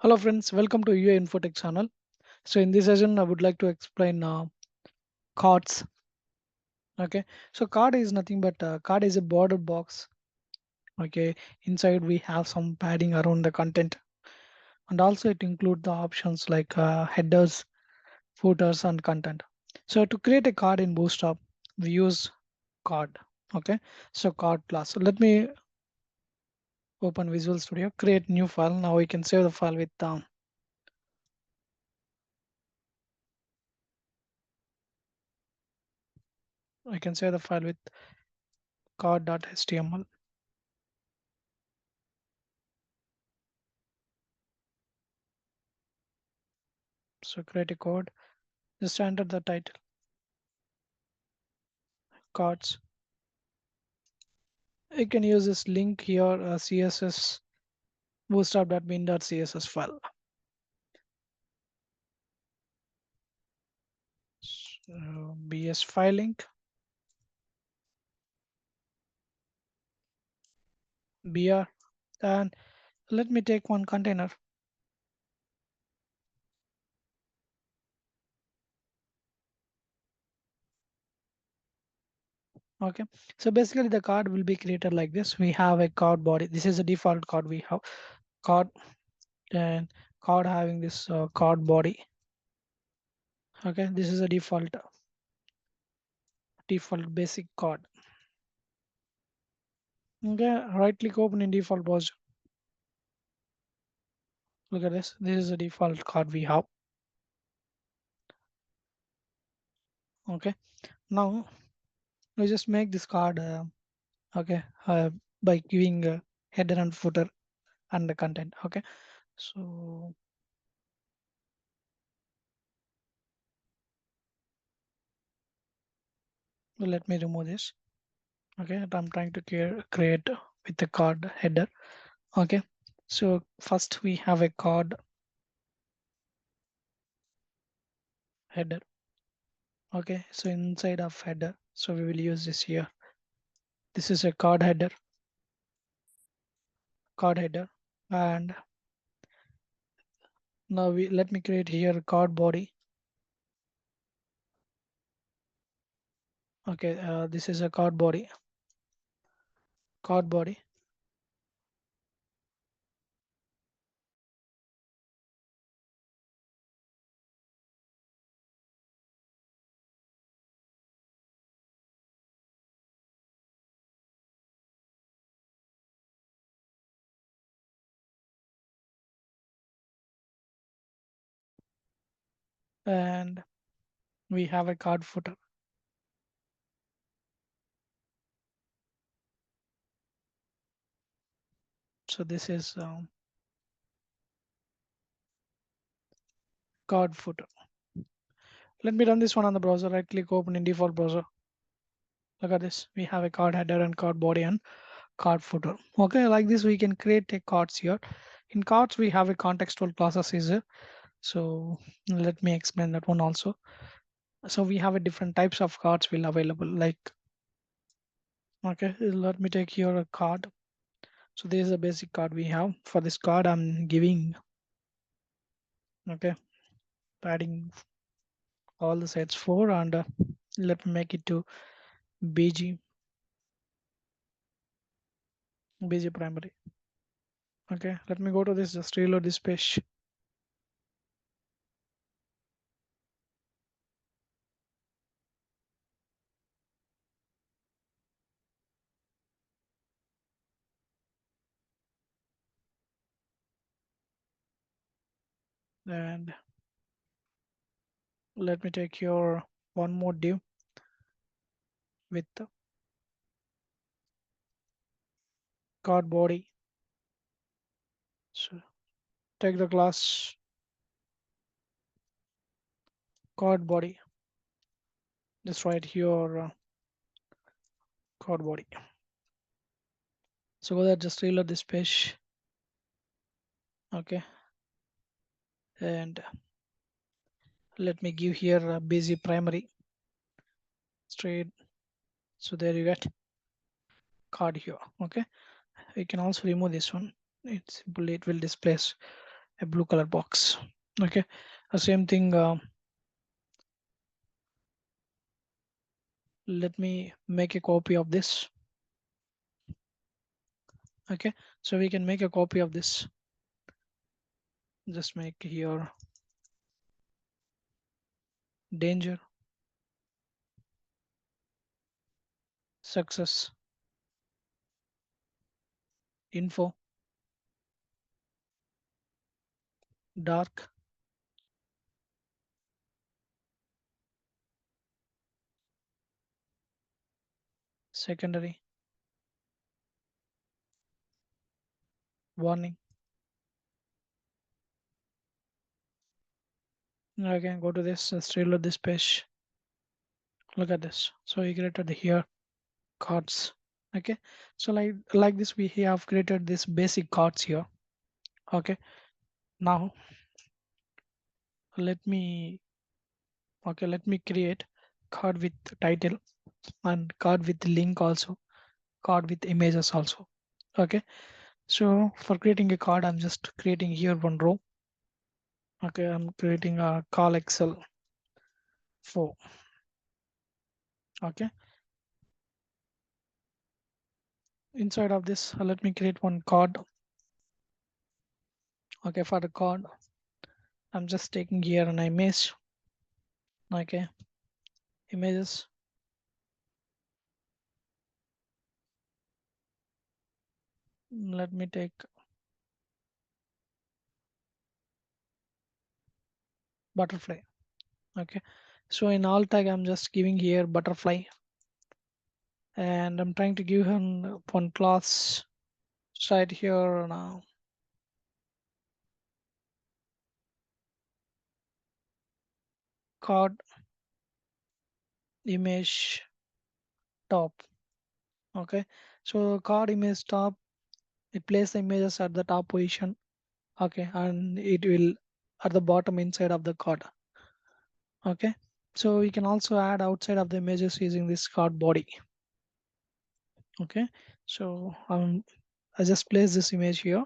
Hello friends, welcome to UA Infotech channel. So in this session, I would like to explain cards. Okay, so card is nothing but card is a border box. Okay, inside we have some padding around the content, and also it includes the options like headers, footers, and content. So to create a card in Bootstrap, we use card. Okay, so card class. So let me open Visual Studio, create new file. Now we can save the file with I can save the file with card.html. So create a code. Just enter the title, cards. You can use this link here, CSS bootstrap.bin.css file. So, BS file link, BR, and let me take one container. Okay, so basically the card will be created like this. We have a card body. This is a default card we have. Card and card having this card body. Okay, this is a default basic card. Okay, right click open in default browser. Look at this. This is a default card we have. Okay, now we just make this card okay by giving header and footer and the content. Okay, so let me remove this. Okay, I'm trying to create with the card header. Okay, so first we have a card header. Okay, so inside of header, so we will use this here. This is a card header, and now we let me create here card body. Okay, this is a card body, and we have a card footer. So this is card footer. Let me run this one on the browser. Right click open in default browser. Look at this. We have a card header and card body and card footer. Okay, like this we can create a cards here. In cards we have a contextual classes is here. So let me explain that one also. So we have a different types of cards will available. Like okay, let me take here a card. So this is a basic card we have. For this card I'm giving okay padding all the sets 4 and let me make it to BG primary. Okay, let me go to this, just reload this page. And let me take your one more div with the card body. So take the class card body. Just write here card body. So go there, just reload this page. Okay, and let me give here a busy primary straight. So there you get card here. Okay, you can also remove this one. It's simply it will displace a blue color box. Okay, the same thing. Let me make a copy of this. Okay, so we can make a copy of this. Just make here danger, success, info, dark, secondary, warning. Again, go to this, let's reload this page. Look at this. So we created here cards. Okay, so like this, we have created this basic cards here. Okay, now let me let me create card with title and card with link also, card with images also. Okay, so for creating a card, I'm just creating here one row. Okay, I'm creating a call Excel 4. Okay, inside of this, let me create one card. Okay, for the card, I'm just taking here an image. Okay, images. Let me take butterfly. Okay, so in alt tag, I'm just giving here butterfly, and I'm trying to give him one class right here now. Card image top. Okay, so card image top, it places the images at the top position. Okay, and it will at the bottom inside of the card. Okay, so we can also add outside of the images using this card body. Okay, so I just place this image here.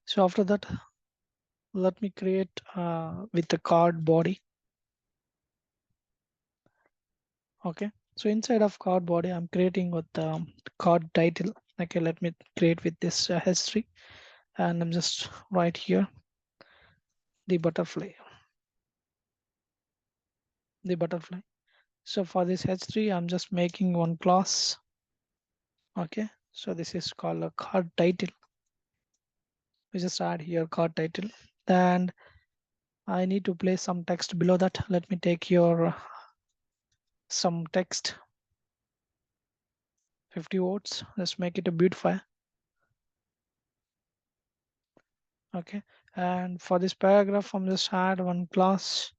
So after that, let me create with the card body. Okay, so inside of card body, I'm creating with the card title. Okay, let me create with this history, and I'm just right here the butterfly, the butterfly. So for this h3, I'm just making one class. Okay, so this is called a card title. We just add here card title, and I need to place some text below that. Let me take your some text, 50 words. Let's make it a beautify. Okay, and for this paragraph, I'm just add one class.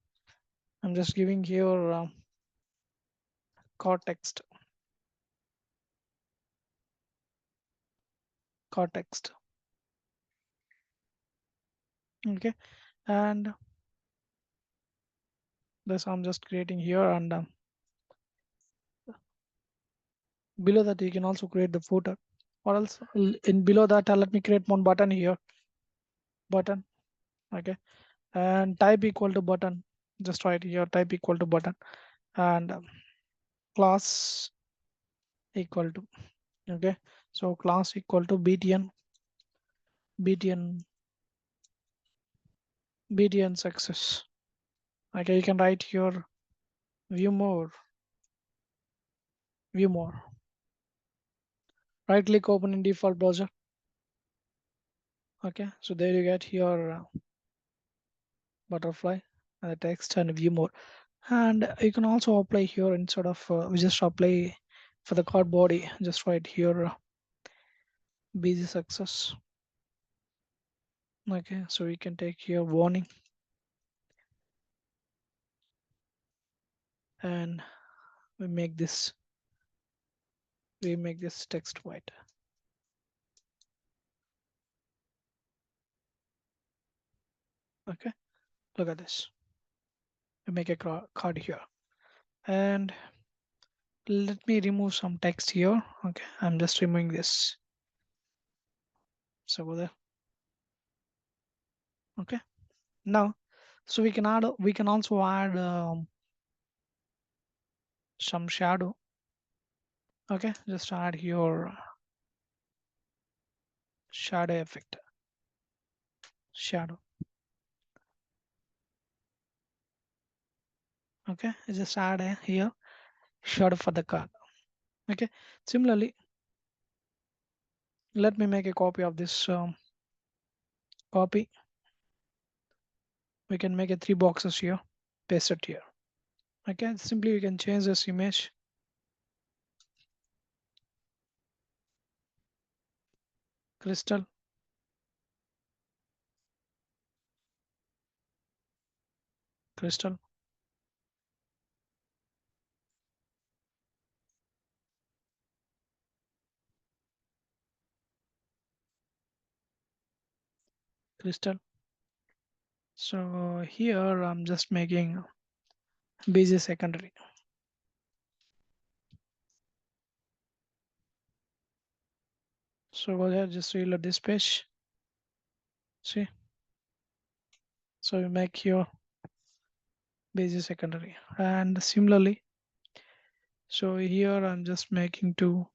I'm just giving here context, context. Okay, and this I'm just creating here, and below that you can also create the footer. What else? In below that, let me create one button here, button. Okay, and type equal to button. Just write here type equal to button, and class equal to. Okay, so class equal to btn, btn, btn success. Okay, you can write here view more, view more. Right click open in default browser. Okay, so there you get your butterfly and the text and view more. And you can also apply here instead of we just apply for the card body. Just write here busy success. Okay, so we can take here warning, and we make this text white. Okay, look at this. We make a card here, and let me remove some text here. Okay, I'm just removing this. So go there. Okay, Now, so we can also add some shadow. Okay, just add your shadow effect, shadow. Okay, just add a here shadow for the card. Okay, similarly, let me make a copy of this copy. We can make a 3 boxes here, paste it here. Okay, simply we can change this image, crystal, crystal, crystal. So here I'm just making busy secondary. So go there, just reload this page. See, so you make your busy secondary, and similarly, so here I'm just making two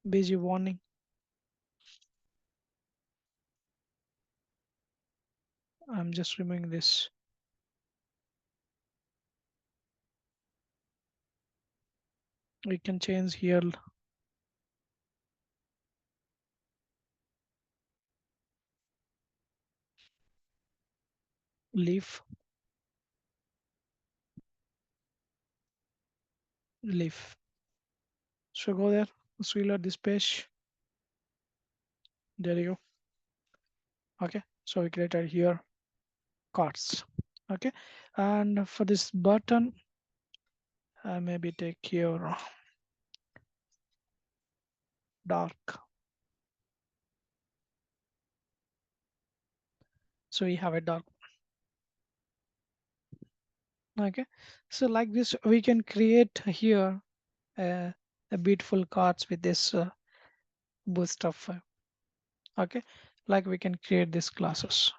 busy warning. I'm just removing this. We can change here leaf, leaf. So go there, let's reload this page. There you go. Okay, so we created here cards. Okay, and for this button, maybe take your dark. So we have a dark. Okay, so like this, we can create here a beautiful cards with this Bootstrap 5. Okay, like we can create these classes.